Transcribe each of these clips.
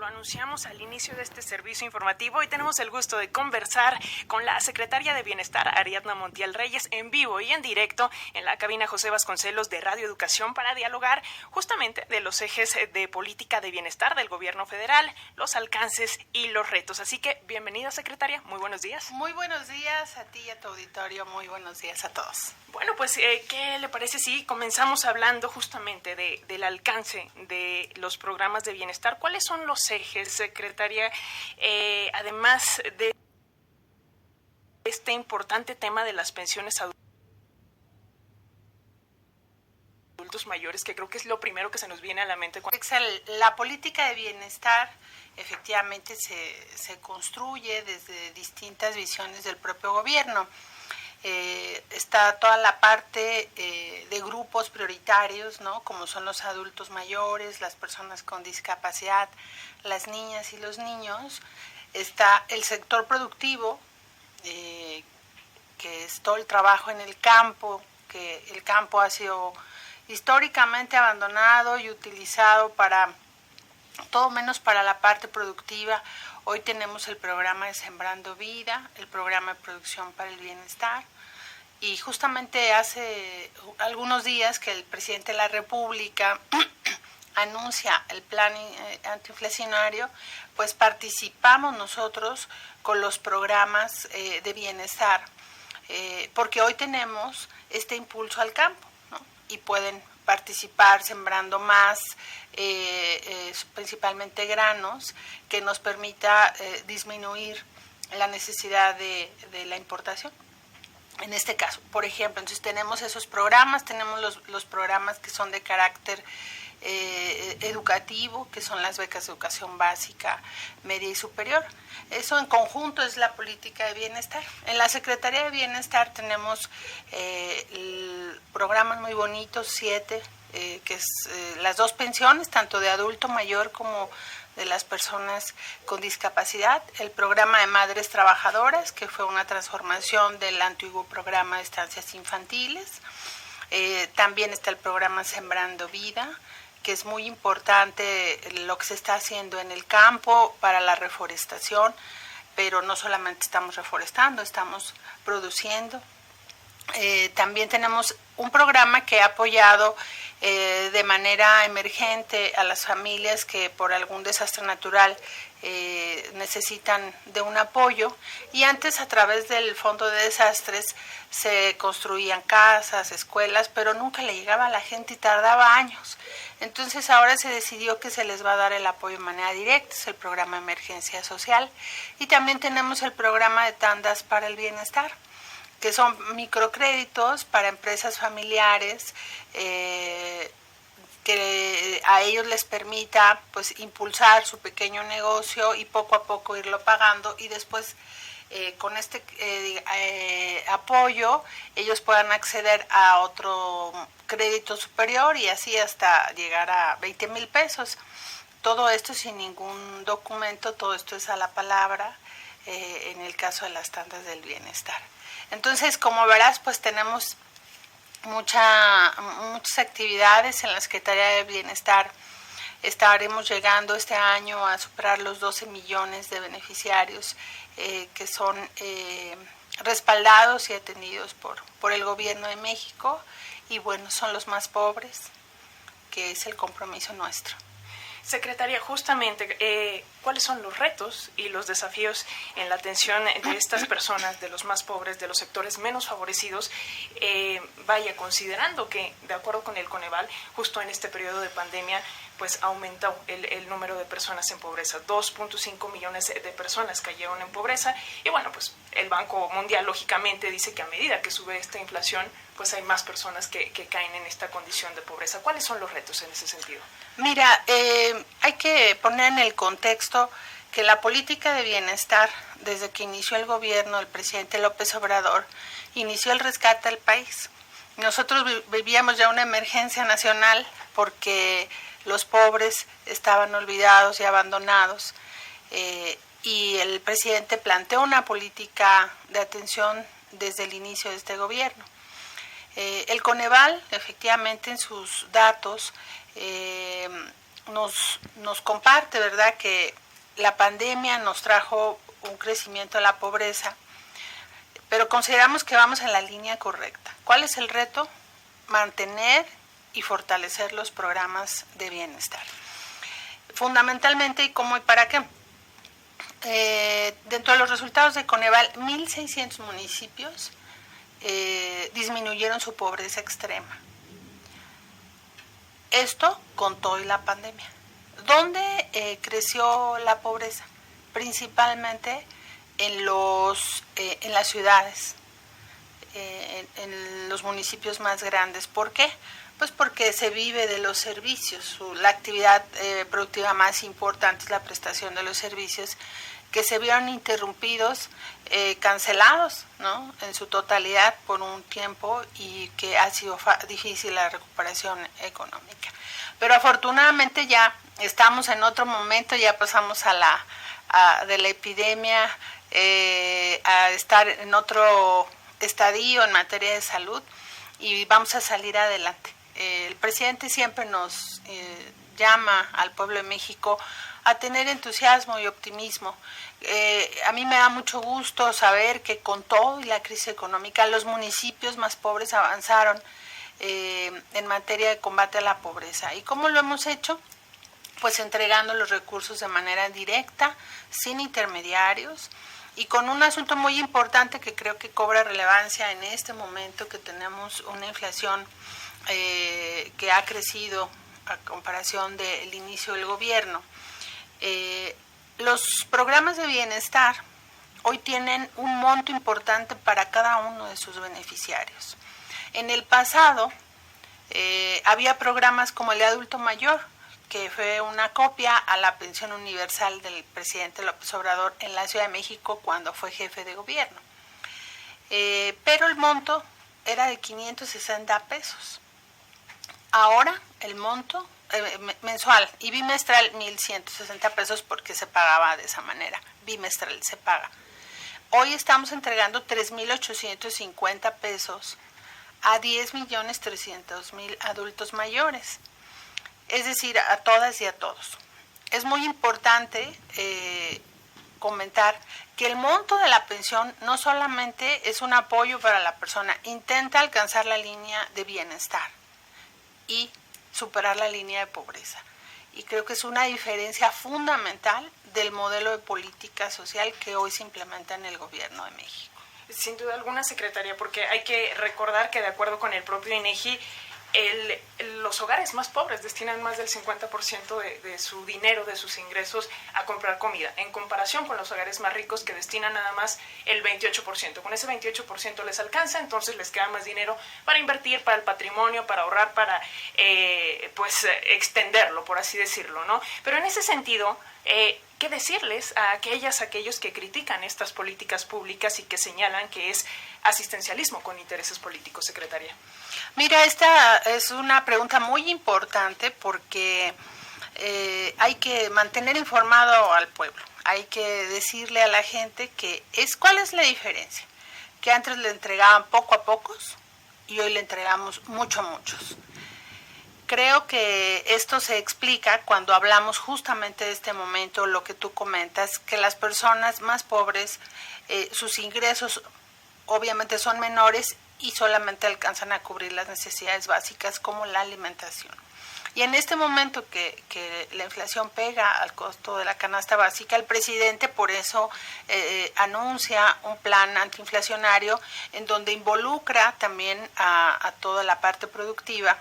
lo anunciamos al inicio de este servicio informativo, hoy tenemos el gusto de conversar con la secretaria de Bienestar, Ariadna Montiel Reyes, en vivo y en directo en la cabina José Vasconcelos de Radio Educación para dialogar justamente de los ejes de política de bienestar del gobierno federal, los alcances y los retos. Así que, bienvenida, secretaria, muy buenos días. Muy buenos días a ti y a tu auditorio, muy buenos días a todos. Bueno, pues, ¿qué le parece si comenzamos hablando justamente del alcance de los programas de bienestar? ¿Cuáles son los ejes, secretaria, además de este importante tema de las pensiones adultos mayores, que creo que es lo primero que se nos viene a la mente? La política de bienestar efectivamente se construye desde distintas visiones del propio gobierno. Está toda la parte de grupos prioritarios, ¿no? Como son los adultos mayores, las personas con discapacidad, las niñas y los niños. Está el sector productivo, que es todo el trabajo en el campo, que el campo ha sido históricamente abandonado y utilizado para todo menos para la parte productiva. Hoy tenemos el programa de Sembrando Vida, el programa de Producción para el Bienestar, y justamente hace algunos días que el presidente de la República anuncia el plan antiinflacionario, pues participamos nosotros con los programas de bienestar, porque hoy tenemos este impulso al campo, ¿no? Y pueden participar sembrando más, principalmente granos, que nos permita disminuir la necesidad de la importación. En este caso, por ejemplo, entonces tenemos esos programas, tenemos los programas que son de carácter educativo, que son las becas de educación básica, media y superior. Eso en conjunto es la política de bienestar. En la Secretaría de Bienestar tenemos programas muy bonitos, 7, que es las 2 pensiones, tanto de adulto mayor como de las personas con discapacidad, el programa de madres trabajadoras, que fue una transformación del antiguo programa de estancias infantiles. También está el programa Sembrando Vida, que es muy importante lo que se está haciendo en el campo para la reforestación, pero no solamente estamos reforestando, estamos produciendo. También tenemos un programa que ha apoyado de manera emergente a las familias que por algún desastre natural necesitan de un apoyo, y antes a través del Fondo de Desastres se construían casas, escuelas, pero nunca le llegaba a la gente y tardaba años. Entonces ahora se decidió que se les va a dar el apoyo de manera directa, es el programa de emergencia social, y también tenemos el programa de tandas para el bienestar, que son microcréditos para empresas familiares, que a ellos les permita pues impulsar su pequeño negocio y poco a poco irlo pagando, y después con este apoyo ellos puedan acceder a otro crédito superior y así hasta llegar a 20,000 pesos. Todo esto sin ningún documento, todo esto es a la palabra, en el caso de las tandas del bienestar. Entonces, como verás, pues tenemos muchas actividades en la Secretaría de Bienestar. Estaremos llegando este año a superar los 12 millones de beneficiarios que son respaldados y atendidos por el Gobierno de México, y bueno, son los más pobres, que es el compromiso nuestro. Secretaria, justamente, ¿cuáles son los retos y los desafíos en la atención de estas personas, de los más pobres, de los sectores menos favorecidos? Considerando que, de acuerdo con el Coneval, justo en este periodo de pandemia, pues aumentó el número de personas en pobreza. 2.5 millones de personas cayeron en pobreza, y bueno, pues el Banco Mundial lógicamente dice que a medida que sube esta inflación, pues hay más personas que caen en esta condición de pobreza. ¿Cuáles son los retos en ese sentido? Mira, hay que poner en el contexto que la política de bienestar, desde que inició el gobierno del presidente López Obrador, inició el rescate del país. Nosotros vivíamos ya una emergencia nacional porque los pobres estaban olvidados y abandonados, y el presidente planteó una política de atención desde el inicio de este gobierno. El Coneval, efectivamente, en sus datos nos comparte, ¿verdad?, que la pandemia nos trajo un crecimiento de la pobreza, pero consideramos que vamos en la línea correcta. ¿Cuál es el reto? Mantener y fortalecer los programas de bienestar. Fundamentalmente, ¿y cómo y para qué? Dentro de los resultados de Coneval, 1.600 municipios disminuyeron su pobreza extrema. Esto con todo y la pandemia. ¿Dónde creció la pobreza? Principalmente en las ciudades, en los municipios más grandes. ¿Por qué? Pues porque se vive de los servicios. La actividad productiva más importante es la prestación de los servicios, que se vieron interrumpidos, cancelados, ¿no?, en su totalidad por un tiempo, y que ha sido difícil la recuperación económica. Pero afortunadamente ya estamos en otro momento, ya pasamos de la epidemia a estar en otro estadio en materia de salud, y vamos a salir adelante. El presidente siempre nos llama al pueblo de México a tener entusiasmo y optimismo. A mí me da mucho gusto saber que con todo y la crisis económica, los municipios más pobres avanzaron en materia de combate a la pobreza. ¿Y cómo lo hemos hecho? Pues entregando los recursos de manera directa, sin intermediarios, y con un asunto muy importante que creo que cobra relevancia en este momento, que tenemos una inflación que ha crecido a comparación del inicio del gobierno. Los programas de bienestar hoy tienen un monto importante para cada uno de sus beneficiarios. En el pasado había programas como el de adulto mayor, que fue una copia a la pensión universal del presidente López Obrador en la Ciudad de México cuando fue jefe de gobierno. Pero el monto era de 560 pesos. Ahora el monto mensual y bimestral, 1.160 pesos, porque se pagaba de esa manera, bimestral se paga. Hoy estamos entregando 3.850 pesos a 10.300.000 adultos mayores, es decir, a todas y a todos. Es muy importante comentar que el monto de la pensión no solamente es un apoyo para la persona, intenta alcanzar la línea de bienestar y superar la línea de pobreza. Y creo que es una diferencia fundamental del modelo de política social que hoy se implementa en el gobierno de México. Sin duda alguna, secretaria, porque hay que recordar que de acuerdo con el propio INEGI, los hogares más pobres destinan más del 50% de su dinero, de sus ingresos, a comprar comida, en comparación con los hogares más ricos, que destinan nada más el 28%. Con ese 28% les alcanza, entonces les queda más dinero para invertir, para el patrimonio, para ahorrar, para extenderlo, por así decirlo, ¿no? Pero en ese sentido, ¿qué decirles a aquellos que critican estas políticas públicas y que señalan que es asistencialismo con intereses políticos, secretaria? Mira, esta es una pregunta muy importante porque hay que mantener informado al pueblo, hay que decirle a la gente ¿cuál es la diferencia? Que antes le entregaban poco a pocos y hoy le entregamos mucho a muchos. Creo que esto se explica cuando hablamos justamente de este momento, lo que tú comentas, que las personas más pobres, sus ingresos obviamente son menores y solamente alcanzan a cubrir las necesidades básicas como la alimentación. Y en este momento que la inflación pega al costo de la canasta básica, el presidente por eso anuncia un plan antiinflacionario en donde involucra también a toda la parte productiva,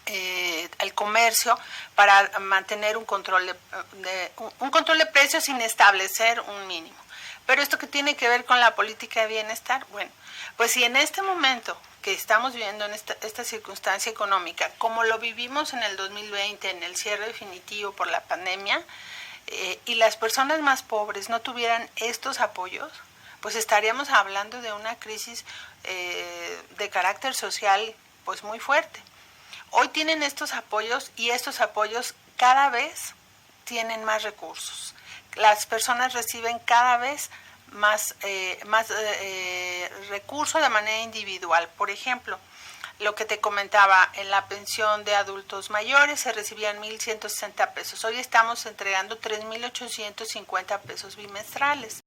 el comercio, para mantener un control de precios sin establecer un mínimo. Pero esto que tiene que ver con la política de bienestar, bueno, pues si en este momento que estamos viviendo en esta circunstancia económica, como lo vivimos en el 2020, en el cierre definitivo por la pandemia, y las personas más pobres no tuvieran estos apoyos, pues estaríamos hablando de una crisis de carácter social pues muy fuerte. Hoy tienen estos apoyos y estos apoyos cada vez tienen más recursos. Las personas reciben cada vez más recursos de manera individual. Por ejemplo, Lo que te comentaba, en la pensión de adultos mayores se recibían 1,160 pesos. Hoy estamos entregando 3,850 pesos bimestrales.